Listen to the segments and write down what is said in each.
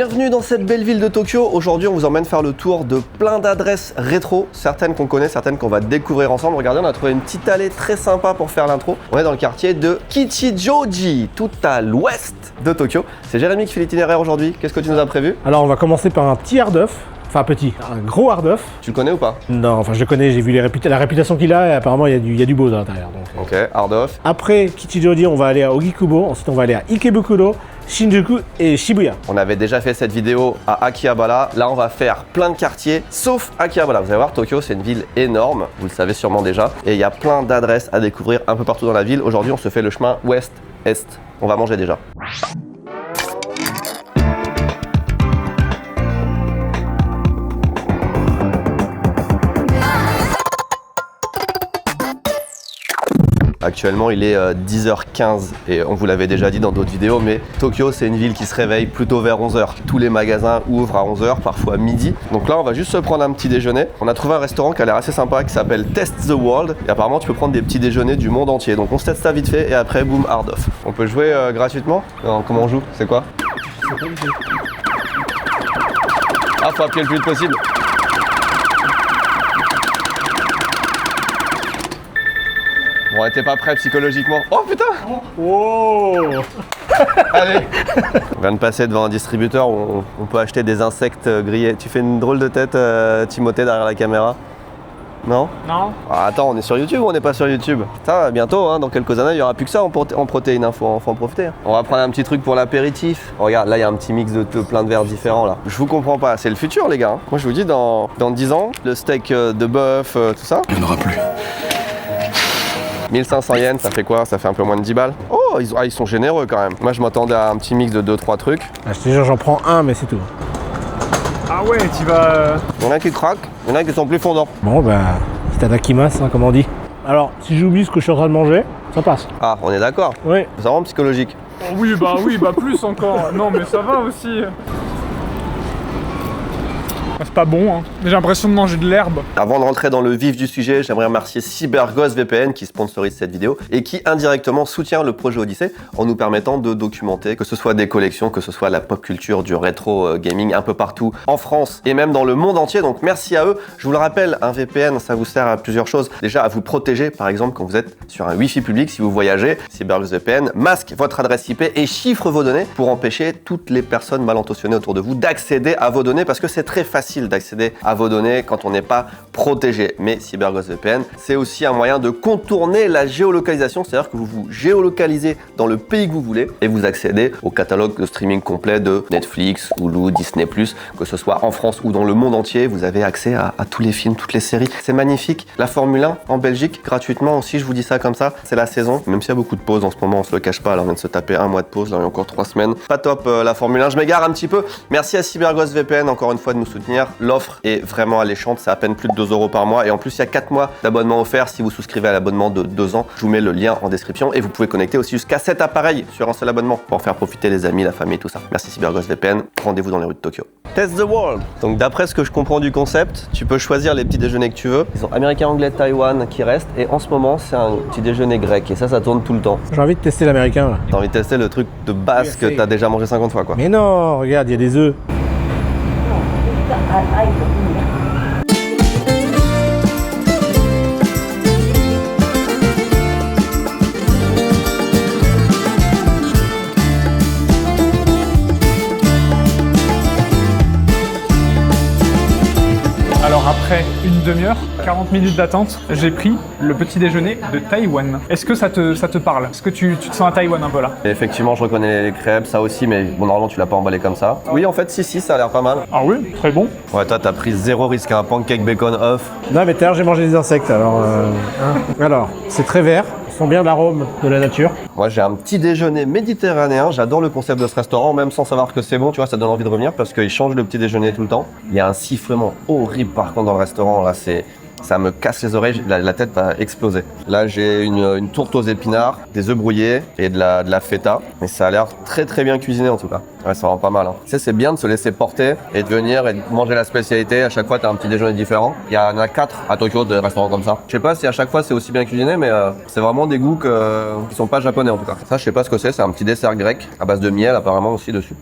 Bienvenue dans cette belle ville de Tokyo. Aujourd'hui, on vous emmène faire le tour de plein d'adresses rétro, certaines qu'on connaît, certaines qu'on va découvrir ensemble. Regardez, on a trouvé une petite allée très sympa pour faire l'intro. On est dans le quartier de Kichijoji, tout à l'ouest de Tokyo. C'est Jérémy qui fait l'itinéraire aujourd'hui. Qu'est-ce que tu nous as prévu? Alors, on va commencer par un petit hard off. Enfin, un gros hard off. Tu le connais ou pas? Non, enfin, je le connais, j'ai vu la réputation qu'il a et apparemment, il y a du beau à l'intérieur. Ok, hard off. Après Kichijoji, on va aller à Ogikubo, ensuite on va aller à Ikebukuro, Shinjuku et Shibuya. On avait déjà fait cette vidéo à Akihabara. Là, on va faire plein de quartiers, sauf Akihabara. Vous allez voir, Tokyo, c'est une ville énorme. Vous le savez sûrement déjà. Et il y a plein d'adresses à découvrir un peu partout dans la ville. Aujourd'hui, on se fait le chemin ouest-est. On va manger déjà. Actuellement, il est 10h15 et on vous l'avait déjà dit dans d'autres vidéos, mais Tokyo, c'est une ville qui se réveille plutôt vers 11h. Tous les magasins ouvrent à 11h, parfois midi. Donc là, on va juste se prendre un petit déjeuner. On a trouvé un restaurant qui a l'air assez sympa, qui s'appelle Test the World. Et apparemment, tu peux prendre des petits déjeuners du monde entier. Donc on se teste ça vite fait et après, boum, hard off. On peut jouer gratuitement? Non, comment on joue? C'est quoi? Ah, faut appuyer le plus vite possible. Bon, t'es pas prêt psychologiquement. Oh putain! Wow. Allez! On vient de passer devant un distributeur où on peut acheter des insectes grillés. Tu fais une drôle de tête, Timothée, derrière la caméra? Non? Non. Ah, attends, on est sur YouTube ou on n'est pas sur YouTube? Ça, bientôt, hein, dans quelques années, il n'y aura plus que ça en protéines, faut en profiter. On va prendre un petit truc pour l'apéritif. Regarde, là, il y a un petit mix de plein de verres différents, là. Je vous comprends pas, c'est le futur, les gars. Moi, je vous dis, dans 10 ans, le steak de bœuf, tout ça. Il n'y en aura plus. 1500 yens, ça fait quoi? Ça fait un peu moins de 10 balles. Oh, ils sont généreux quand même. Moi, je m'attendais à un petit mix de 2-3 trucs. Ah, je te jure, j'en prends un, mais c'est tout. Ah ouais, tu vas... Il y en a qui craquent, il y en a qui sont plus fondants. Bon, bah, itadakimasu, hein, comme on dit. Alors, si j'oublie ce que je suis en train de manger, ça passe. Ah, on est d'accord. Oui. C'est vraiment psychologique. Oh oui, bah plus encore. Non, mais ça va aussi. C'est pas bon, hein. J'ai l'impression de manger de l'herbe. Avant de rentrer dans le vif du sujet, j'aimerais remercier CyberGhost VPN qui sponsorise cette vidéo et qui indirectement soutient le projet Odyssey en nous permettant de documenter que ce soit des collections, que ce soit la pop culture, du rétro gaming un peu partout en France et même dans le monde entier. Donc merci à eux. Je vous le rappelle, un VPN, ça vous sert à plusieurs choses. Déjà à vous protéger, par exemple, quand vous êtes sur un Wi-Fi public, si vous voyagez, CyberGhost VPN masque votre adresse IP et chiffre vos données pour empêcher toutes les personnes mal intentionnées autour de vous d'accéder à vos données parce que c'est très facile d'accéder à vos données quand on n'est pas protégé. Mais CyberGhost VPN, c'est aussi un moyen de contourner la géolocalisation, c'est-à-dire que vous vous géolocalisez dans le pays que vous voulez et vous accédez au catalogue de streaming complet de Netflix, Hulu, Disney+, que ce soit en France ou dans le monde entier, vous avez accès à tous les films, toutes les séries. C'est magnifique. La Formule 1 en Belgique, gratuitement aussi, je vous dis ça comme ça, c'est la saison. Même s'il y a beaucoup de pauses en ce moment, on se le cache pas, là on vient de se taper un mois de pause, là il y a encore 3 semaines. Pas top la Formule 1, je m'égare un petit peu. Merci à CyberGhost VPN encore une fois de nous soutenir. L'offre est vraiment alléchante, c'est à peine plus de 2 € par mois et en plus il y a 4 mois d'abonnement offert si vous souscrivez à l'abonnement de 2 ans. Je vous mets le lien en description et vous pouvez connecter aussi jusqu'à 7 appareils sur un seul abonnement pour faire profiter les amis, la famille, tout ça. Merci CyberGhost VPN, rendez-vous dans les rues de Tokyo. Test the World. Donc d'après ce que je comprends du concept, tu peux choisir les petits déjeuners que tu veux. Ils ont américain, anglais, Taïwan qui restent et en ce moment c'est un petit déjeuner grec et ça tourne tout le temps. J'ai envie de tester l'américain, là. T'as envie de tester le truc de base que t'as déjà mangé 50 fois quoi. Mais non, regarde, il y a des œufs. Alors après une demi-heure, 40 minutes d'attente, j'ai pris le petit déjeuner de Taïwan. Est-ce que ça te parle? Est-ce que tu te sens à Taïwan un peu là? Et effectivement, je reconnais les crêpes, ça aussi, mais bon, normalement, tu l'as pas emballé comme ça. Oui, en fait, si, ça a l'air pas mal. Ah oui, très bon. Ouais, toi, t'as pris zéro risque, un pancake bacon off. Non, mais tout à l'heure, j'ai mangé des insectes, alors... Alors, c'est très vert, on sent bien l'arôme de la nature. Moi, j'ai un petit déjeuner méditerranéen, j'adore le concept de ce restaurant, même sans savoir que c'est bon, tu vois, ça donne envie de revenir parce qu'ils changent le petit déjeuner tout le temps. Il y a un sifflement horrible, par contre, dans le restaurant, là, ça me casse les oreilles, la tête va exploser. Là, j'ai une tourte aux épinards, des œufs brouillés et de la feta. Et ça a l'air très très bien cuisiné en tout cas. Ouais, ça rend pas mal. Hein. Tu sais, c'est bien de se laisser porter et de venir et de manger la spécialité. À chaque fois, t'as un petit déjeuner différent. Il y en a 4 à Tokyo de restaurants comme ça. Je sais pas si à chaque fois c'est aussi bien cuisiné, mais c'est vraiment des goûts qui sont pas japonais en tout cas. Ça, je sais pas ce que c'est un petit dessert grec à base de miel apparemment aussi dessus.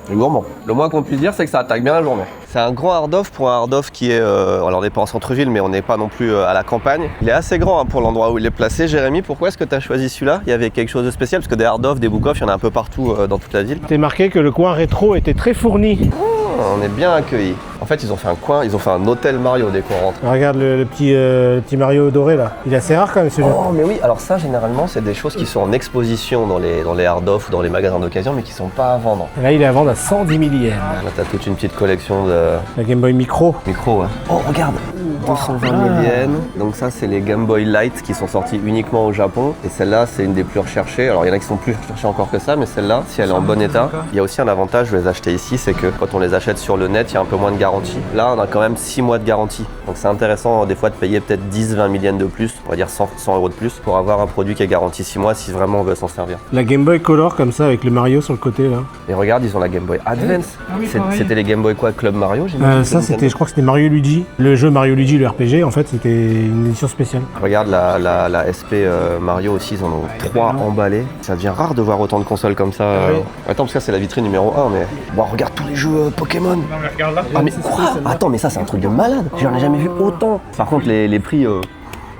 C'est gourmand. Le moins qu'on puisse dire, c'est que ça attaque bien la journée. C'est un grand hard-off pour un hard-off qui est... alors on n'est pas en centre-ville, mais on n'est pas non plus à la campagne. Il est assez grand hein, pour l'endroit où il est placé. Jérémy, pourquoi est-ce que tu as choisi celui-là? Il y avait quelque chose de spécial? Parce que des hard-off, des book-off, il y en a un peu partout dans toute la ville. T'es marqué que le coin rétro était très fourni. On est bien accueillis. En fait, ils ont fait un coin, ils ont fait un hôtel Mario dès qu'on rentre. Regarde le petit Mario doré là. Il est assez rare quand même celui-là. Oh mais oui, alors ça généralement c'est des choses qui sont en exposition dans les hard-off ou dans les magasins d'occasion mais qui sont pas à vendre. Et là il est à vendre à 110 000 yens. Là t'as toute une petite collection de La Game Boy Micro. micros. Ouais. Oh regarde, 220 000 yens. Donc ça c'est les Game Boy Light qui sont sortis uniquement au Japon. Et celle-là c'est une des plus recherchées. Alors il y en a qui sont plus recherchées encore que ça, mais celle-là, si elle est en bon état, il y a aussi un avantage de les acheter ici, c'est que quand on les achète sur le net, il y a un peu moins de garantie. Là on a quand même 6 mois de garantie. Donc c'est intéressant des fois de payer peut-être 10-20 000 yens de plus, on va dire 100 € de plus, pour avoir un produit qui est garanti 6 mois si vraiment on veut s'en servir. La Game Boy Color comme ça avec le Mario sur le côté là. Et regarde, ils ont la Game Boy Advance. oui, C'était les Game Boy quoi, Club Mario j'imagine. Ça c'était, je crois que c'était Mario Luigi. Le jeu Mario Luigi, le RPG, en fait c'était une édition spéciale. Regarde la SP Mario aussi, ils en ont 3 emballés. Ça devient rare de voir autant de consoles comme ça. Oui. Attends, parce que c'est la vitrine numéro 1, mais... Wow, regarde tous les jeux Pokémon. Non mais regarde là. Ah mais quoi? Attends, mais ça c'est un truc de malade. J'en ai jamais vu autant. Par contre, les prix...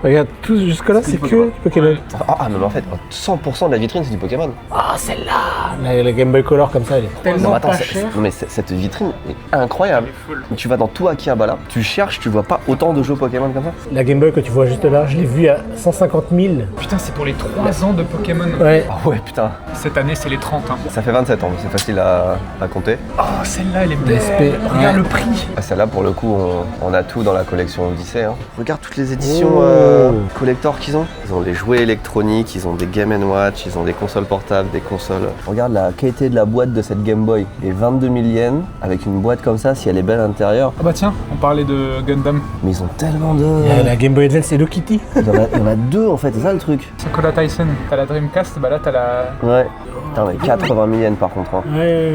Regarde, tout jusque là c'est que du Pokémon. Ah mais en fait, 100% de la vitrine c'est du Pokémon. Ah celle-là la Game Boy Color comme ça elle est Non, tellement mais attends, pas chère. non mais cette vitrine est incroyable. Tu vas dans tout Akihabara, tu cherches, tu vois pas autant de jeux Pokémon comme ça. La Game Boy que tu vois juste là, je l'ai vue à 150 000. Putain, c'est pour les 3 ans de Pokémon. Ouais. Ah ouais putain, Cette année, c'est les 30. Hein. ça fait 27 ans, c'est facile à compter. Oh, celle-là, elle est belle. L'esprit, Regarde ouais. le prix. Ah, celle-là pour le coup on a tout dans la collection Odyssey. Hein. Regarde toutes les éditions Oh. collector qu'ils ont. Ils ont des jouets électroniques, ils ont des Game & Watch, ils ont des consoles portables, des consoles. Regarde la qualité de la boîte de cette Game Boy. Et 22 000 yens avec une boîte comme ça, si elle est belle à l'intérieur. Ah bah tiens, on parlait de Gundam. Mais ils ont tellement de... La Game Boy Advance Hello Kitty. Il y en a 2 en fait, c'est ça le truc. Sakura Tyson, t'as la Dreamcast, bah là t'as la... Ouais. Putain mais 80 000 yens par contre. Hein. Ouais.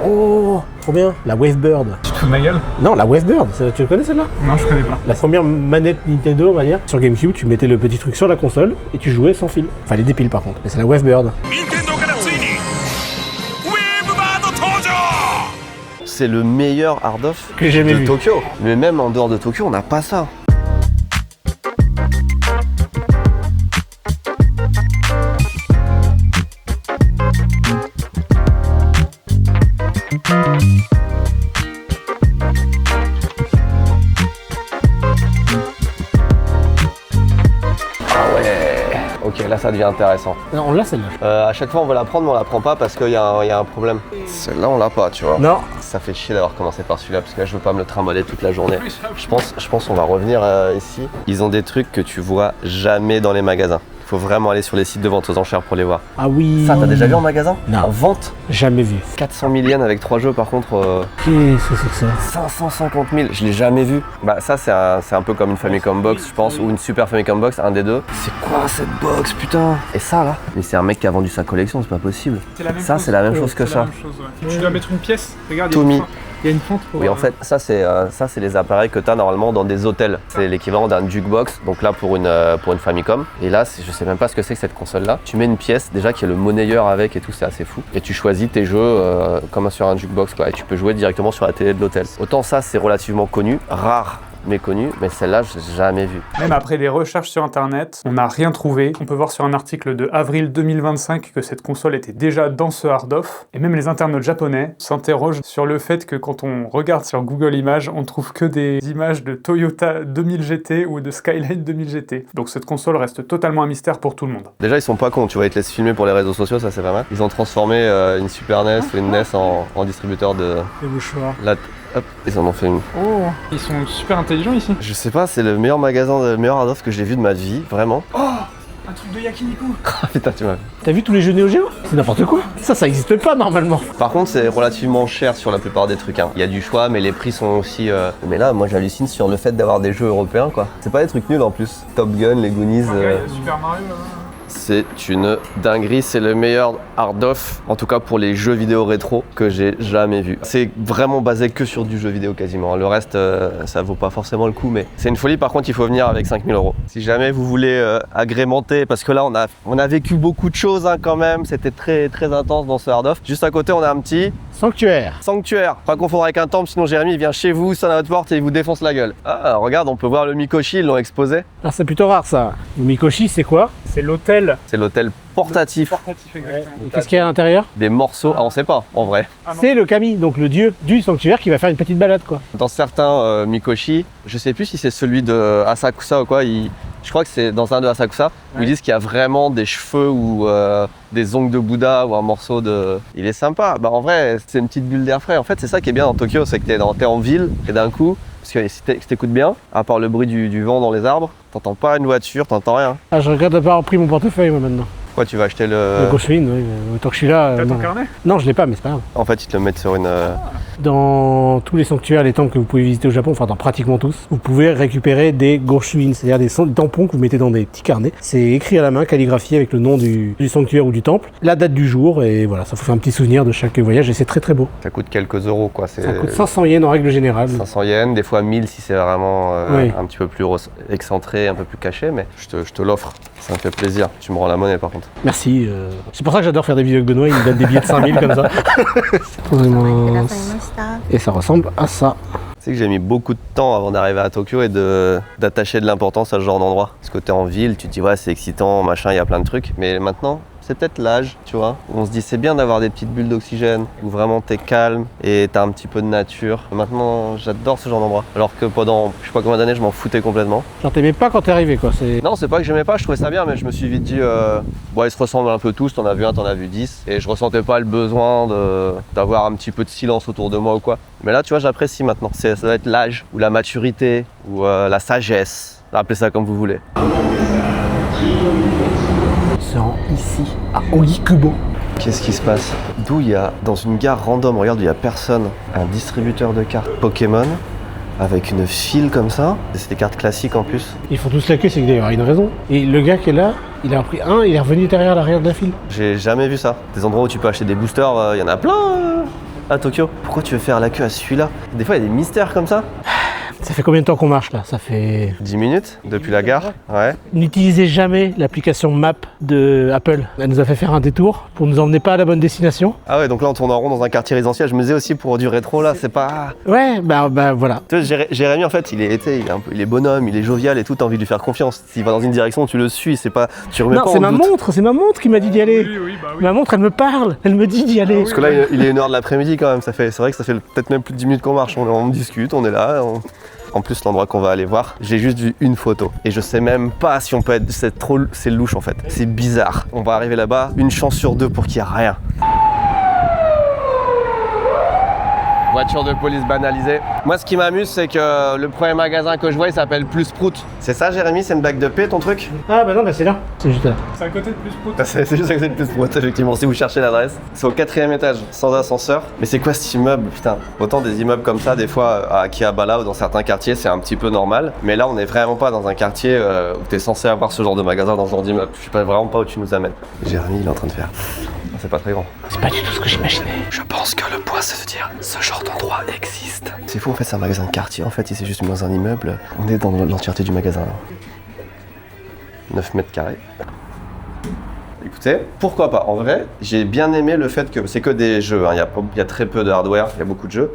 Oh, trop bien. La Wavebird. Tu te fous de ma gueule? Non, la Wavebird, tu le connais celle-là? Non, je connais pas. La première manette Nintendo, on va dire. Sur GameCube, tu mettais le petit truc sur la console et tu jouais sans fil. Fallait des piles par contre. Mais c'est la Wavebird. C'est le meilleur hard-off Que j'ai jamais de vu. Tokyo. Mais même en dehors de Tokyo, on n'a pas ça. Ah ouais. Ok, là ça devient intéressant. Non, on l'a celle-là. À chaque fois on veut la prendre mais on la prend pas parce qu'il y a un problème. Celle-là on l'a pas, tu vois. Non. Ça fait chier d'avoir commencé par celui-là parce que là je veux pas me le trimballer toute la journée. Je pense qu'on va revenir ici. Ils ont des trucs que tu vois jamais dans les magasins. Faut vraiment aller sur les sites de vente aux enchères pour les voir. Ah oui. Ça, t'as déjà vu en magasin? Non. En vente? Jamais vu. 400 000 yens avec 3 jeux par contre. Qu'est-ce que c'est que ça? 550 000, je l'ai jamais vu. Bah ça c'est un peu comme une Famicom Box je pense, ou une Super Famicom Box, un des deux. C'est quoi cette box putain? Et ça là? Mais c'est un mec qui a vendu sa collection, c'est pas possible. Ça c'est la même chose que ça. Tu dois mettre une pièce, regarde, Tommy. il y a une fente pour... Oui en fait ça c'est les appareils que t'as normalement dans des hôtels. C'est l'équivalent d'un jukebox, donc là pour une Famicom. Et là je sais même pas ce que c'est que cette console là. Tu mets une pièce déjà qui est le monnayeur avec et tout, c'est assez fou. Et tu choisis tes jeux comme sur un jukebox quoi. Et tu peux jouer directement sur la télé de l'hôtel. Autant ça c'est relativement connu, rare. Méconnue, mais celle-là, je l'ai jamais vue. Même après des recherches sur internet, on n'a rien trouvé. On peut voir sur un article de avril 2025 que cette console était déjà dans ce hard-off. Et même les internautes japonais s'interrogent sur le fait que quand on regarde sur Google Images, on trouve que des images de Toyota 2000 GT ou de Skyline 2000 GT. Donc cette console reste totalement un mystère pour tout le monde. Déjà, ils sont pas cons, tu vois, ils te laissent filmer pour les réseaux sociaux, ça c'est pas mal. Ils ont transformé une Super NES ou une NES en distributeur de... Les mouchoirs. Là, hop, ils en ont fait une. Oh, ils sont super intelligents ici. Je sais pas, c'est le meilleur magasin, le meilleur hard-off que j'ai vu de ma vie, vraiment. Oh, un truc de Yakiniku. Ah putain, tu m'as vu. T'as vu tous les jeux Neo Geo? C'est n'importe quoi. Ça existe pas normalement. Par contre, c'est relativement cher sur la plupart des trucs. Hein. Il y a du choix, mais les prix sont aussi... Mais là, moi j'hallucine sur le fait d'avoir des jeux européens, quoi. C'est pas des trucs nuls en plus. Top Gun, les Goonies... Il y a Super Mario là. c'est une dinguerie, c'est le meilleur hard-off, en tout cas pour les jeux vidéo rétro que j'ai jamais vu. C'est vraiment basé que sur du jeu vidéo quasiment, le reste ça vaut pas forcément le coup, mais c'est une folie. Par contre il faut venir avec 5 000 €. Si jamais vous voulez agrémenter, parce que là on a vécu beaucoup de choses hein, quand même, c'était très intense dans ce hard-off. Juste à côté on a un petit sanctuaire, pas confondre avec un temple, sinon Jérémy il vient chez vous, sonne à votre porte et il vous défonce la gueule. Ah regarde, on peut voir le Mikoshi, ils l'ont exposé. Ah, c'est plutôt rare ça. Le Mikoshi, c'est quoi? C'est l'hôtel. C'est l'hôtel portatif. Portatif, exactement. Et qu'est-ce qu'il y a à l'intérieur? Des morceaux, on sait pas en vrai. Ah non. C'est le kami, donc le dieu du sanctuaire qui va faire une petite balade quoi. Dans certains Mikoshi, je sais plus si c'est celui de Asakusa ou quoi, je crois que c'est dans un de Asakusa, où ils disent qu'il y a vraiment des cheveux ou des ongles de Bouddha ou un morceau de... Il est sympa, bah en vrai c'est une petite bulle d'air frais. En fait c'est ça qui est bien dans Tokyo, c'est que t'es en ville et d'un coup, parce que si t'écoutes bien, à part le bruit du vent dans les arbres, t'entends pas une voiture, t'entends rien. Ah, je regrette d'avoir pas pris mon portefeuille moi maintenant. Quoi, tu vas acheter Le le... Goshuin, oui, mais autant que je suis là. T'as ton non. carnet? Non, je l'ai pas, mais c'est pas grave. En fait ils te le mettent sur une... Dans tous les sanctuaires, les temples que vous pouvez visiter au Japon, enfin dans pratiquement tous, vous pouvez récupérer des Goshuin, c'est-à-dire des tampons que vous mettez dans des petits carnets. C'est écrit à la main, calligraphié avec le nom du sanctuaire ou du temple, la date du jour, et voilà, ça vous fait un petit souvenir de chaque voyage, et c'est très beau. Ça coûte quelques euros quoi. Ça coûte 500 yens en règle générale. 500 yens, des fois 1000 si c'est vraiment Oui. un petit peu plus excentré, un peu plus caché, mais je te l'offre, ça me fait plaisir. Tu me rends la monnaie par contre. Merci. C'est pour ça que j'adore faire des vidéos avec Benoît, il me donne des billets de 5000 comme ça. C'est trop immense. Et ça ressemble à ça. Tu sais que j'ai mis beaucoup de temps avant d'arriver à Tokyo et d'attacher de l'importance à ce genre d'endroit. Parce que t'es en ville, tu te dis ouais c'est excitant, machin, il y a plein de trucs. Mais maintenant, c'est peut-être l'âge, tu vois. Où on se dit c'est bien d'avoir des petites bulles d'oxygène, où vraiment t'es calme et t'as un petit peu de nature. Maintenant, j'adore ce genre d'endroit. Alors que pendant je sais pas combien d'années, je m'en foutais complètement. Genre t'aimais pas quand t'es arrivé quoi. Non, c'est pas que j'aimais pas, je trouvais ça bien, mais je me suis vite dit bon, ils se ressemblent un peu tous, t'en as vu un, t'en as vu 10. Et je ressentais pas le besoin d'avoir un petit peu de silence autour de moi ou quoi. Mais là, tu vois, j'apprécie maintenant. Ça doit être l'âge, ou la maturité, ou la sagesse. Appelez ça comme vous voulez. Se rend ici, à Ogikubo. Qu'est-ce qui se passe? D'où il y a, dans une gare random, regarde, où il y a personne, un distributeur de cartes Pokémon avec une file comme ça. C'est des cartes classiques en plus. Ils font tous la queue, c'est qu'il y a une raison. Et le gars qui est là, il a pris un, il est revenu derrière l'arrière de la file. J'ai jamais vu ça. Des endroits où tu peux acheter des boosters, il y en a plein à Tokyo. Pourquoi tu veux faire la queue à celui-là? Des fois, il y a des mystères comme ça. Ça fait combien de temps qu'on marche là? Ça fait... 10 minutes depuis la gare, ouais. N'utilisez jamais l'application Map de Apple. Elle nous a fait faire un détour pour nous emmener pas à la bonne destination. Ah ouais, donc là on tourne en rond dans un quartier résidentiel. Je me disais aussi pour du rétro là, c'est pas... Ouais, bah voilà. Tu sais, Jérémy en fait, il est bonhomme, il est jovial et tout, t'as envie de lui faire confiance. S'il va dans une direction, tu le suis, c'est pas... Tu remets Non, pas en c'est ma doute. montre, qui m'a dit d'y aller. Oui, bah oui. Ma montre, elle me parle, elle me dit d'y aller. Parce que là, il est 1h de l'après-midi quand même, c'est vrai que ça fait peut-être même plus de 10 minutes qu'on marche, on discute, on est là, En plus, l'endroit qu'on va aller voir, j'ai juste vu une photo. Et je sais même pas si on peut être... C'est louche en fait. C'est bizarre. On va arriver là-bas, une chance sur 2 pour qu'il n'y ait rien. Voiture de police banalisée. Moi, ce qui m'amuse, c'est que le premier magasin que je vois, il s'appelle Plus Prout. C'est ça, Jérémy? C'est une blague de paix, ton truc? Ah bah non, bah c'est là. C'est juste là. C'est à côté de Plus Prout. C'est juste à côté de Plus Prout, effectivement, si vous cherchez l'adresse. C'est au 4e étage, sans ascenseur. Mais c'est quoi cet immeuble? Putain, autant des immeubles comme ça, des fois, à Akihabara ou dans certains quartiers, c'est un petit peu normal. Mais là, on n'est vraiment pas dans un quartier où t'es censé avoir ce genre de magasin dans ce genre d'immeuble. Je sais pas vraiment pas où tu nous amènes. Jérémy, il est en train de faire... C'est pas très grand. C'est pas du tout ce que j'imaginais. Je pense que le point, c'est de dire ce genre d'endroit existe. C'est fou, en fait, c'est un magasin de quartier. En fait, il s'est juste mis dans un immeuble. On est dans l'entièreté du magasin. Là. 9 mètres carrés. Écoutez, pourquoi pas? En vrai, j'ai bien aimé le fait que c'est que des jeux. Hein. Il y a très peu de hardware, il y a beaucoup de jeux.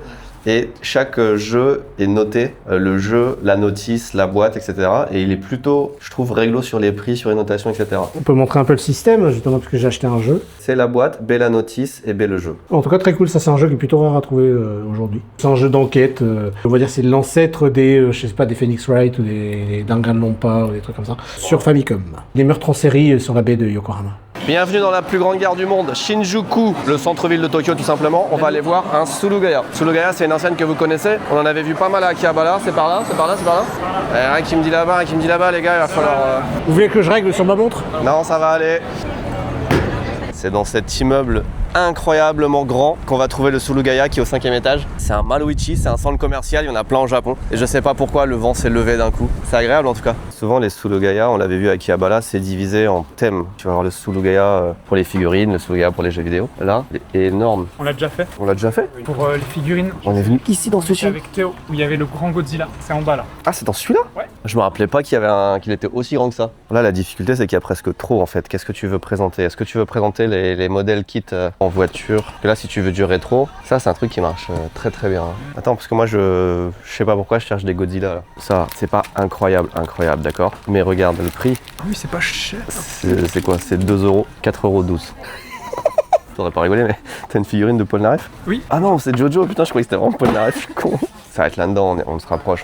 Et chaque jeu est noté, le jeu, la notice, la boîte, etc. Et il est plutôt, je trouve, réglo sur les prix, sur les notations, etc. On peut montrer un peu le système, justement, parce que j'ai acheté un jeu. C'est la boîte, B la notice et B le jeu. En tout cas, très cool. Ça, c'est un jeu qui est plutôt rare à trouver aujourd'hui. C'est un jeu d'enquête. On va dire c'est l'ancêtre des, je sais pas, des Phoenix Wright ou des Danganronpa ou des trucs comme ça. Sur Famicom. Des meurtres en série sur la baie de Yokohama. Bienvenue dans la plus grande gare du monde, Shinjuku, le centre-ville de Tokyo tout simplement. On va aller voir un Surugaya. Surugaya, c'est une enseigne que vous connaissez. On en avait vu pas mal à Akihabara. C'est par là, c'est par là, c'est par là. Un qui me dit là-bas, un qui me dit là-bas, les gars, il va falloir... Vous voulez que je règle sur ma montre? Non, ça va aller. C'est dans cet immeuble incroyablement grand qu'on va trouver le Sulugaya qui est au 5e étage. C'est un Maruichi, c'est un centre commercial, il y en a plein au Japon. Et je sais pas pourquoi le vent s'est levé d'un coup. C'est agréable en tout cas. Souvent les Sulugaya, on l'avait vu à Akihabara, c'est divisé en thèmes. Tu vas avoir le Sulugaya pour les figurines, le Sulugaya pour les jeux vidéo. Là, il est énorme. On l'a déjà fait. On l'a déjà fait? Pour les figurines. On est venu ici dans ce film. Avec Théo, où il y avait le grand Godzilla. C'est en bas là. Ah, c'est dans celui-là? Ouais. Je me rappelais pas qu'il était aussi grand que ça. Là, la difficulté, c'est qu'il y a presque trop en fait. Qu'est-ce que tu veux présenter? Est-ce que tu veux présenter les modèles kits en voiture? Parce que là, si tu veux du rétro, ça, c'est un truc qui marche très très bien. Attends, parce que moi, je sais pas pourquoi je cherche des Godzilla là. Ça, c'est pas incroyable, d'accord? Mais regarde le prix. Ah oui, c'est pas cher. C'est quoi? C'est 2 €, 4,12 €. T'aurais pas rigolé, mais t'as une figurine de Polnareff? Oui. Ah non, c'est Jojo, putain, je croyais que c'était vraiment Polnareff, je suis con. Ça va être là-dedans, on se rapproche.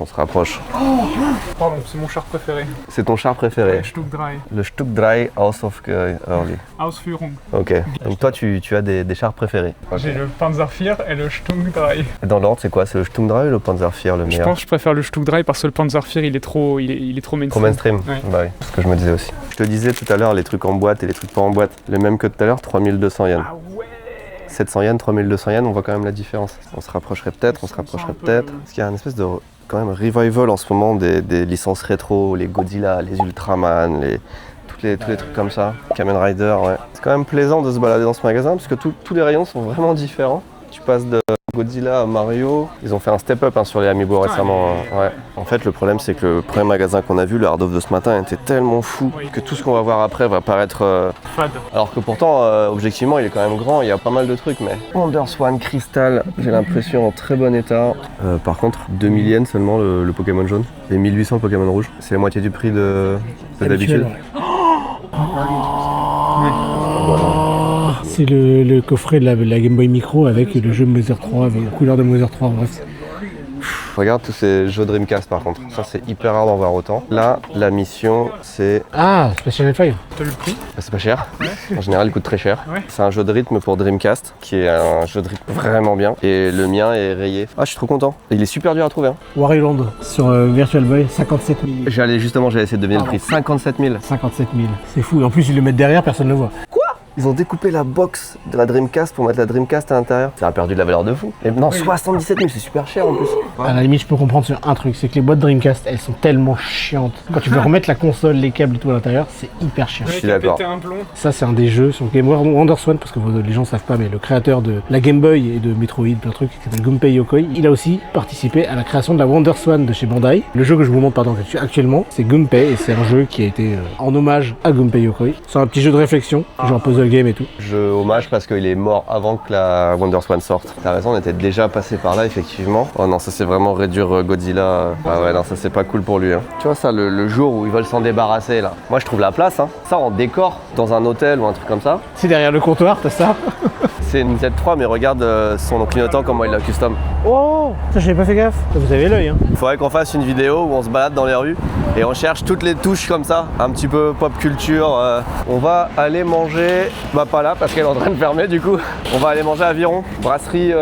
Pardon, c'est mon char préféré. C'est ton char préféré? Stuckdrei. Le Stuckdrei House of Early. Ausführung. Ok, donc toi tu as des chars préférés. J'ai le Panzer IV et le Stuckdrei. Dans l'ordre, c'est quoi? C'est le Stuckdrei ou le Panzer IV le Je meilleur? pense que je préfère le Stuckdrei parce que le Panzer IV il est trop mainstream. Trop mainstream? Ouais. Bah oui, c'est ce que je me disais aussi. Je te disais tout à l'heure, les trucs en boîte et les trucs pas en boîte, les mêmes que tout à l'heure, 3200 yens. Ah ouais. 700 yens, 3200 yens, on voit quand même la différence. On se rapprocherait peut-être. Parce qu'il y a une espèce de quand même revival en ce moment des licences rétro, les Godzilla, les Ultraman, tous les trucs comme ça. Kamen Rider, ouais. C'est quand même plaisant de se balader dans ce magasin parce que tous les rayons sont vraiment différents. Tu passes de Godzilla à Mario. Ils ont fait un step-up sur les Amiibo récemment. Ouais. En fait, le problème, c'est que le premier magasin qu'on a vu, le Hard of de ce matin, était tellement fou que tout ce qu'on va voir après va paraître Fade. Alors que pourtant, objectivement, il est quand même grand. Il y a pas mal de trucs, mais WonderSwan Crystal, j'ai l'impression en très bon état. Par contre, 2000 yens seulement le Pokémon jaune et 1800 le Pokémon rouge. C'est la moitié du prix de d'habitude. C'est le coffret de la Game Boy Micro avec le jeu Mother 3, avec la couleur de Mother 3, bref. Regarde tous ces jeux Dreamcast par contre. Ça, c'est hyper rare d'en voir autant. Là, la mission, c'est... Ah, Special 5. T'as vu le prix? C'est pas cher. En général, il coûte très cher. Ouais. C'est un jeu de rythme pour Dreamcast, qui est un jeu de rythme vraiment bien. Et le mien est rayé. Ah, je suis trop content. Et il est super dur à trouver. Hein. Wario Land sur Virtual Boy, 57 000. J'allais essayer de deviner le prix. 57 000. 57 000. C'est fou. En plus, ils le mettent derrière, personne ne le voit. Ils ont découpé la box de la Dreamcast pour mettre la Dreamcast à l'intérieur. Ça a perdu de la valeur de fou. Et non, 77 000, c'est super cher en plus. À la limite, je peux comprendre sur un truc, c'est que les boîtes Dreamcast, elles sont tellement chiantes. Quand tu veux remettre la console, les câbles et tout à l'intérieur, c'est hyper chiant. Je suis d'accord. Un plomb. Ça, c'est un des jeux sur Game Boy WonderSwan, parce que les gens savent pas, mais le créateur de la Game Boy et de Metroid, plein de trucs, qui s'appelle Gunpei Yokoi, il a aussi participé à la création de la WonderSwan de chez Bandai. Le jeu que je vous montre actuellement, c'est Gunpei, et c'est un jeu qui a été en hommage à Gunpei Yokoi. C'est un petit jeu de réflexion, genre puzzle game et tout. Hommage parce qu'il est mort avant que la WonderSwan sorte. T'as raison, on était déjà passé par là effectivement. Oh non, ça c'est vraiment réduire Godzilla. Ah ouais, non, ça c'est pas cool pour lui. Hein. Tu vois ça, le jour où ils veulent s'en débarrasser là. Moi je trouve la place, hein. Ça en décor dans un hôtel ou un truc comme ça. C'est derrière le comptoir, t'as ça. C'est une Z3, mais regarde son clignotant, comment il la custom. Oh, ça j'avais pas fait gaffe. Vous avez l'œil, hein. Il faudrait qu'on fasse une vidéo où on se balade dans les rues et on cherche toutes les touches comme ça, un petit peu pop culture. On va aller manger, bah pas là parce qu'elle est en train de fermer du coup. On va aller manger à Aviron, brasserie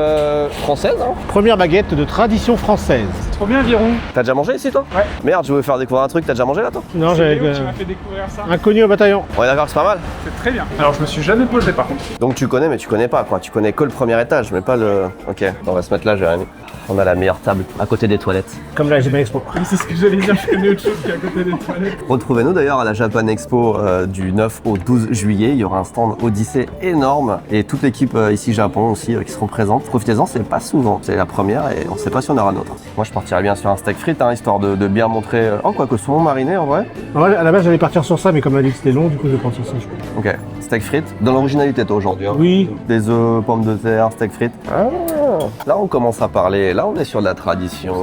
française. Hein. Première baguette de tradition française. C'est trop bien, Aviron. T'as déjà mangé ici toi? Ouais. Merde, je voulais faire découvrir un truc, t'as déjà mangé là toi? Non, C'est j'avais Léo qui m'a fait découvrir ça. inconnu au bataillon. On est d'accord que c'est pas mal? C'est très bien. Alors je me suis jamais posé par contre. Donc tu connais mais tu connais pas quoi, tu connais que le premier étage mais pas le... Ok, on va se mettre là Jérémy. On a la meilleure table à côté des toilettes. Comme la Japan Expo. C'est ce que j'allais dire, je connais autre chose qu'à côté des toilettes. Retrouvez-nous d'ailleurs à la Japan Expo du 9 au 12 juillet. Il y aura un stand Odyssey énorme et toute l'équipe ici Japon aussi qui seront présentes. Profitez-en, c'est pas souvent. C'est la première et on sait pas si on aura d'autres. Moi je partirais bien sur un steak frites, hein, histoire de bien montrer... Oh quoi que saumon mariné en vrai. Ouais, à la base j'allais partir sur ça, mais comme elle a dit que c'était long, du coup je vais prendre sur ça. Je pense. Ok, steak frites. Dans l'originalité toi aujourd'hui. Hein. Oui. Des œufs, pommes de terre, steak frites. Ah, là on commence à parler. Là on est sur de la tradition.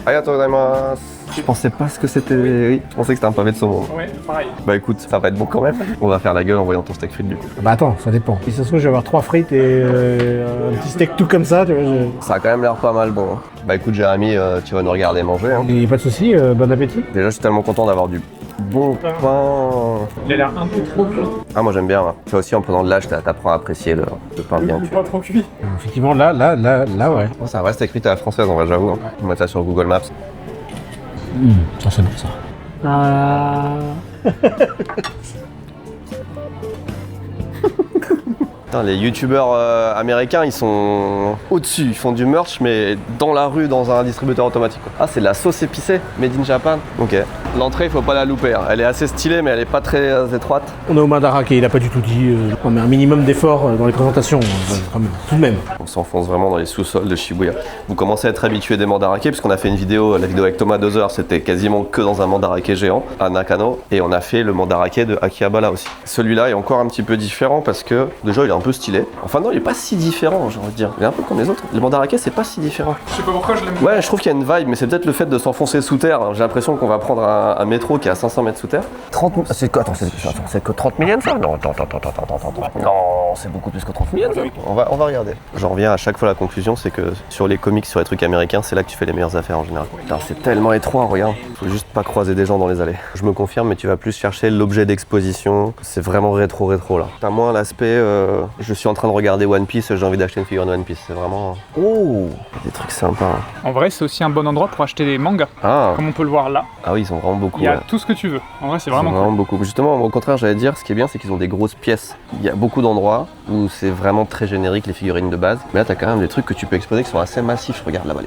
Arigatou gozaimasu. Je pensais pas ce que c'était. Oui, je pensais que c'était un pavé de saumon. Ouais, pareil. Bah écoute, ça va être bon quand même. On va faire la gueule en voyant ton steak frites du coup. Bah attends, ça dépend. Si ça se trouve, je vais avoir 3 frites et un petit steak tout comme ça. Tu vois, Ça a quand même l'air pas mal bon. Hein. Bah écoute Jérémy, tu vas nous regarder manger. Hein. Et pas de soucis, bon appétit. Déjà je suis tellement content d'avoir du bon pain. Il a l'air un peu trop cuit. Ah moi j'aime bien. Hein. Tu vois aussi en prenant de l'âge, t'apprends à apprécier le pain bien cuit. Pas trop cuit. Effectivement, là, ouais. Oh, c'est un vrai steak frites à la française, on va j'avoue. Hein. On va mettre ça sur Google Maps. Ça c'est bon ça. Ah. Putain, les youtubeurs américains, ils sont au-dessus, ils font du merch, mais dans la rue, dans un distributeur automatique, quoi. Ah, c'est de la sauce épicée, made in Japan. Ok. L'entrée, il faut pas la louper, hein. Elle est assez stylée, mais elle est pas très étroite. On est au Mandarake, il a pas du tout dit on met un minimum d'effort dans les présentations, quand même, tout de même. On s'enfonce vraiment dans les sous-sols de Shibuya. Vous commencez à être habitué des mandarakes, puisqu'on a fait une vidéo, la vidéo avec Thomas 2 heures, c'était quasiment que dans un mandarake géant, à Nakano, et on a fait le mandarake de Akihabara aussi. Celui-là est encore un petit peu différent parce que, déjà, il est un peu stylé. Enfin non, il est pas si différent, j'ai envie de dire. Il est un peu comme les autres. Les mandarake, c'est pas si différent. Je sais pas pourquoi je l'aime. Ouais, je trouve qu'il y a une vibe, mais c'est peut-être le fait de s'enfoncer sous terre. J'ai l'impression qu'on va prendre un métro qui est à 500 mètres sous terre. 30... C'est quoi? Attends, c'est que 30 millions ça? Non, attends. Non, c'est beaucoup plus que 30 millions ça. On va regarder. J'en reviens à chaque fois à la conclusion, c'est que sur les comics, sur les trucs américains, c'est là que tu fais les meilleures affaires en général. Putain, c'est tellement étroit, regarde. Faut juste pas croiser des gens dans les allées. Je me confirme, mais tu vas plus chercher l'objet d'exposition. C'est vraiment rétro là. T'as moins l'aspect, je suis en train de regarder One Piece, j'ai envie d'acheter une figure de One Piece. C'est vraiment... Oh, des trucs sympas. En vrai, c'est aussi un bon endroit pour acheter des mangas. Ah. Comme on peut le voir là. Ah oui, ils sont vraiment beaucoup. Il y a ouais. tout ce que tu veux. En vrai, c'est vraiment cool. Beaucoup. Justement, au contraire, j'allais dire, ce qui est bien, c'est qu'ils ont des grosses pièces. Il y a beaucoup d'endroits où c'est vraiment très générique, les figurines de base. Mais là, t'as quand même des trucs que tu peux exposer qui sont assez massifs. Regarde là-bas,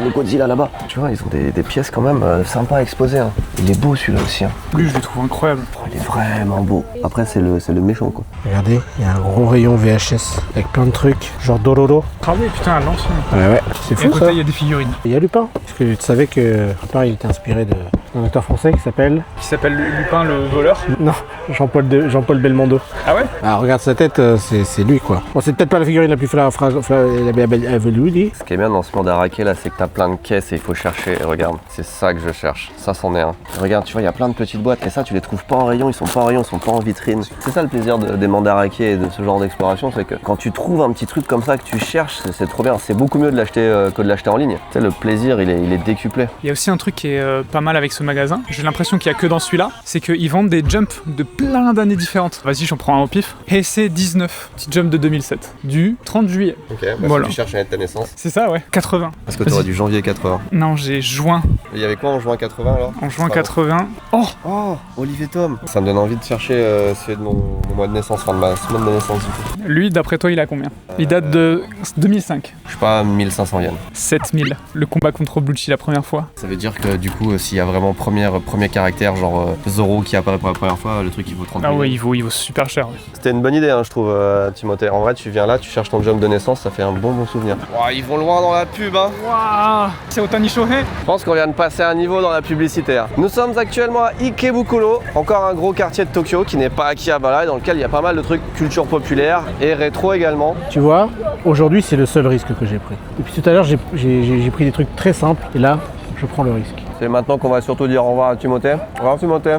le Godzilla là-bas. Tu vois, ils ont des pièces quand même sympas à exposer. Hein. Il est beau celui-là aussi. Hein. Lui, je le trouve incroyable. Oh, il est vraiment beau. Après, c'est le méchant, quoi. Regardez, il y a un gros rayon VHS avec plein de trucs, genre Dororo. Ah oui, putain, à l'ancien. Ouais, c'est Et à fou côté, ça. il y a des figurines. Il y a Lupin, parce que tu savais que Lupin il était inspiré d'un acteur français qui s'appelle... Qui s'appelle Lupin le voleur. Non, Jean-Paul Belmondo. Ah ouais? Ah, regarde sa tête, c'est lui quoi. Bon, c'est peut-être pas la figurine la plus veloudie. Ce qui est bien dans ce mandarake là, c'est que t'as plein de caisses et il faut chercher. Et regarde, c'est ça que je cherche. Ça, c'en est un. Et regarde, tu vois, il y a plein de petites boîtes. Et ça, tu les trouves pas en rayon, ils sont pas en rayon, ils sont pas en vitrine. C'est ça le plaisir des mandarake et de ce genre d'exploration, c'est que quand tu trouves un petit truc comme ça que tu cherches, c'est trop bien. C'est beaucoup mieux de l'acheter que de l'acheter en ligne. Tu sais, le plaisir, il est décuplé. Il y a aussi un truc qui est pas mal avec ce magasin. J'ai l'impression qu'il y a que dans celui-là. C'est qu'ils vendent des jumps de plein d'années différentes. Vas-y, j'en prends un au pif. Et c'est 19. Petit jump de 2007. Du 30 juillet. Ok, bah voilà. si tu cherches l'année de ta naissance. C'est ça, ouais. 80. Parce que t'aurais du janvier 80. Non, j'ai juin. Il y avait quoi en juin 80 alors? En juin 80. Oh! Oh, Olivier Tom. Ça me donne envie de chercher celui de mon mois de naissance, enfin de ma semaine de naissance du coup. Lui, d'après toi, il a combien? Il date de 2005. Je sais pas, 1500 yens. 7000. Le combat contre Bluchy la première fois. Ça veut dire que du coup, s'il y a vraiment premier caractère, genre Zoro qui apparaît pour la première fois, le truc il vaut 30 Ah 000. ouais, il vaut super cher. Ouais. C'était une bonne idée, hein, je trouve, Timothée. En vrai, tu viens là, tu cherches ton jump de naissance, ça fait un bon souvenir. Wow, ils vont loin dans la pub, hein. Waouh! C'est Otani Shohei? Je pense qu'on vient de passer un niveau dans la publicitaire. Nous sommes actuellement à Ikebukuro, encore un gros quartier de Tokyo qui n'est pas Akihabara, et dans lequel il y a pas mal de trucs culture populaire et rétro également. Tu vois, aujourd'hui c'est le seul risque que j'ai pris. Depuis tout à l'heure j'ai pris des trucs très simples et là je prends le risque. C'est maintenant qu'on va surtout dire au revoir à Timothée. Au revoir Timothée.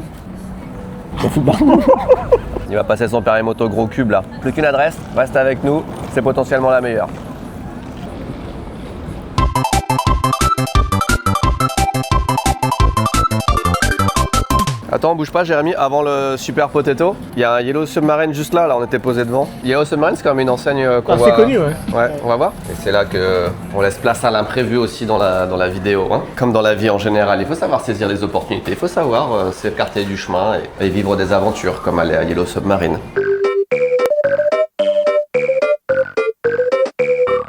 Il va passer son périmoto gros cube là. Plus qu'une adresse, reste avec nous, c'est potentiellement la meilleure. Attends, bouge pas Jérémy, avant le Super Potato, il y a un Yellow Submarine juste là, on était posé devant. Yellow Submarine c'est quand même une enseigne qu'on voit... C'est connu, ouais. Ouais, on va voir. Et c'est là qu'on laisse place à l'imprévu aussi dans la vidéo. Hein. Comme dans la vie en général, il faut savoir saisir les opportunités, il faut savoir s'écarter du chemin et vivre des aventures comme aller à Yellow Submarine.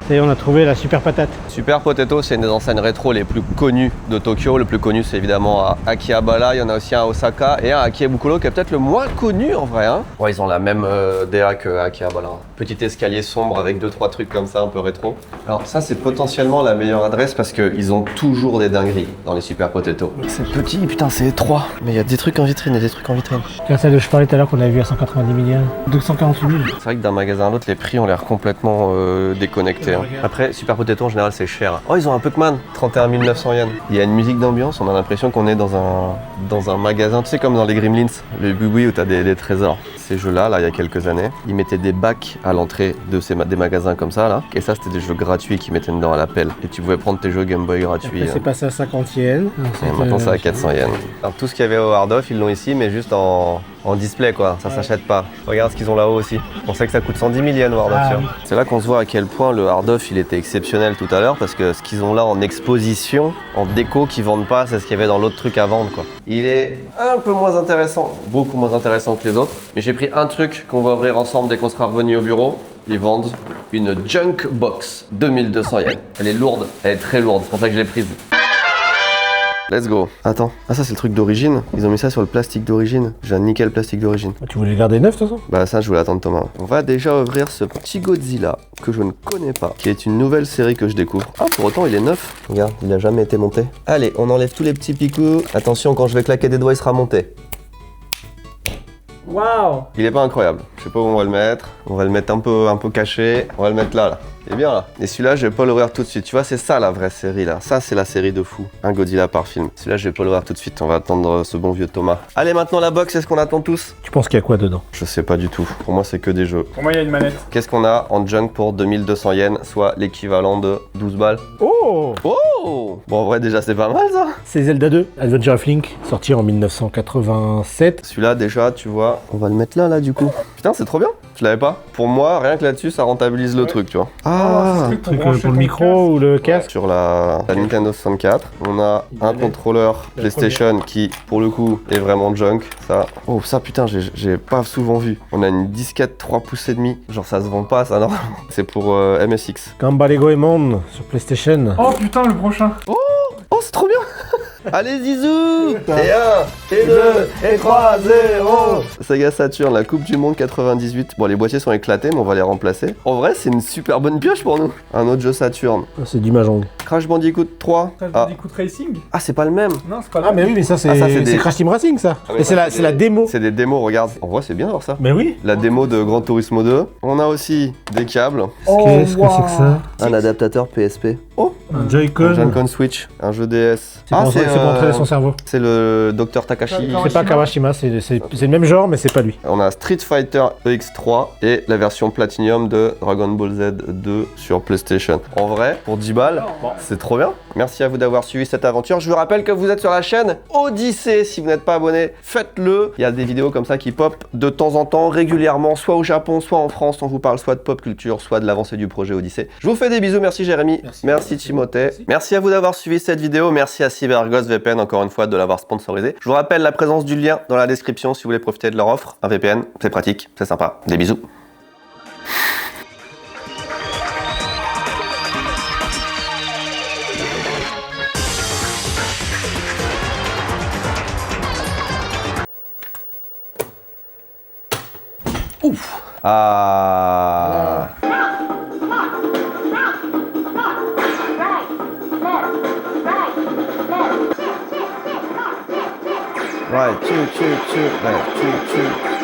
Et on a trouvé la super patate. Super Potato, c'est une des enseignes rétro les plus connues de Tokyo. Le plus connu, c'est évidemment à Akihabara. Il y en a aussi un à Osaka et un à Ikebukuro qui est peut-être le moins connu en vrai. Hein. Ouais, ils ont la même DA que Akihabara. Petit escalier sombre avec 2-3 trucs comme ça, un peu rétro. Alors ça, c'est potentiellement la meilleure adresse parce qu'ils ont toujours des dingueries dans les Super Potato. C'est petit, putain, c'est étroit. Mais il y a des trucs en vitrine, il y a des trucs en vitrine. C'est celle de je parlais tout à l'heure qu'on avait vu à 190 millions. 248 000. C'est vrai que d'un magasin à l'autre, les prix ont l'air complètement déconnectés. Hein. Après, Super Potato en général, c'est cher. Oh, ils ont un Puckman, 31 900 yens. Il y a une musique d'ambiance, on a l'impression qu'on est dans un magasin, tu sais, comme dans les Gremlins, le Bugui où t'as des trésors. Ces jeux-là, il y a quelques années, ils mettaient des bacs à l'entrée des magasins comme ça, là. Et ça, c'était des jeux gratuits qu'ils mettaient dedans à l'appel. Et tu pouvais prendre tes jeux Game Boy gratuits. Après, c'est passé à 50 yens. Et maintenant, c'est à 400 yens. Alors, tout ce qu'il y avait au Hard Off, ils l'ont ici, mais juste en display, quoi. Ça s'achète pas. Regarde ce qu'ils ont là-haut aussi. On sait que ça coûte 110 000 yens au Hard Off. Ah, oui. C'est là qu'on se voit à quel point le Hard Off, il était exceptionnel tout à l'heure, parce que ce qu'ils ont là en exposition, en déco, qu'ils vendent pas, c'est ce qu'il y avait dans l'autre truc à vendre, quoi. Il est un peu moins intéressant, beaucoup moins intéressant que les autres. Mais j'ai pris un truc qu'on va ouvrir ensemble dès qu'on sera revenu au bureau. ils vendent une Junk Box 2200 yens. Elle est lourde, elle est très lourde, c'est pour ça que je l'ai prise. Let's go. Attends, ah ça c'est le truc d'origine. Ils ont mis ça sur le plastique d'origine. J'ai un nickel plastique d'origine. Tu voulais le garder neuf de toute façon? Bah ça je voulais attendre Thomas. On va déjà ouvrir ce petit Godzilla que je ne connais pas, qui est une nouvelle série que je découvre. Ah pour autant il est neuf. Regarde, il a jamais été monté. Allez, on enlève tous les petits picots. Attention, quand je vais claquer des doigts il sera monté. Waouh! Il est pas incroyable. Je sais pas où on va le mettre. On va le mettre un peu caché. On va le mettre là. Il est bien là. Et celui-là, je vais pas l'ouvrir tout de suite. Tu vois, c'est ça la vraie série là. Ça, c'est la série de fou. Un Godzilla par film. Celui-là, je vais pas l'ouvrir tout de suite. On va attendre ce bon vieux Thomas. Allez, maintenant la box, c'est ce qu'on attend tous. Tu penses qu'il y a quoi dedans? Je sais pas du tout. Pour moi, c'est que des jeux. Pour moi, il y a une manette. Qu'est-ce qu'on a en junk pour 2200 yens, soit l'équivalent de 12 balles? Oh! Oh! Bon, en vrai, déjà, c'est pas mal ça. C'est Zelda 2, Adventure of Link, sorti en 1987. Celui-là, déjà, tu vois, on va le mettre là, du coup. Putain, c'est trop bien. Je l'avais pas. Pour moi, rien que là-dessus, ça rentabilise le truc, tu vois. Ah, un truc pour le micro ou le casque. Sur la Nintendo 64, on a un contrôleur PlayStation qui, pour le coup, est vraiment junk. Ça, oh ça putain, j'ai pas souvent vu. On a une disquette 3 pouces et demi. Genre ça se vend pas, ça normalement. C'est pour MSX. Gamba Goemon sur PlayStation. Oh putain, le prochain! Oh c'est trop bien. Allez Zizou. Et 1, et 2, et 3, 0. Sega Saturn, la Coupe du Monde 98. Bon, les boîtiers sont éclatés, mais on va les remplacer. En vrai, c'est une super bonne pioche pour nous. Un autre jeu Saturn. Ah, c'est du Mahjong. Crash Bandicoot 3. Crash Ah. Bandicoot Racing? Ah, c'est pas le même. Non, c'est pas Ah, mais oui, mais ça, c'est Ah, ça, c'est des- Crash Team Racing, ça. Ah, mais Et c'est ça, la démo. C'est des démos, regarde. En vrai, c'est bien d'avoir ça. Mais oui. La démo de Gran Turismo 2. On a aussi des câbles. Qu'est-ce que c'est que ça? Un adaptateur PSP. Oh, Un un Joy-Con. Joy-Con Switch. Un jeu DS. C'est pour entraîner son cerveau. C'est le Dr Takashi. C'est pas Kawashima, c'est le même genre, mais c'est pas lui. On a Street Fighter EX3 et la version Platinum de Dragon Ball Z 2 sur PlayStation. En vrai, pour 10 balles, c'est trop bien. Merci à vous d'avoir suivi cette aventure. Je vous rappelle que vous êtes sur la chaîne Odyssée. Si vous n'êtes pas abonné, faites-le. Il y a des vidéos comme ça qui pop de temps en temps, régulièrement, soit au Japon, soit en France. On vous parle soit de pop culture, soit de l'avancée du projet Odyssée. Je vous fais des bisous. Merci Jérémy. Merci Timothée. Merci à vous d'avoir suivi cette vidéo. Merci à CyberGhost VPN encore une fois de l'avoir sponsorisé. Je vous rappelle la présence du lien dans la description si vous voulez profiter de leur offre. Un VPN, c'est pratique, c'est sympa. Des bisous. Ouf. Ah. Right, two, right, two.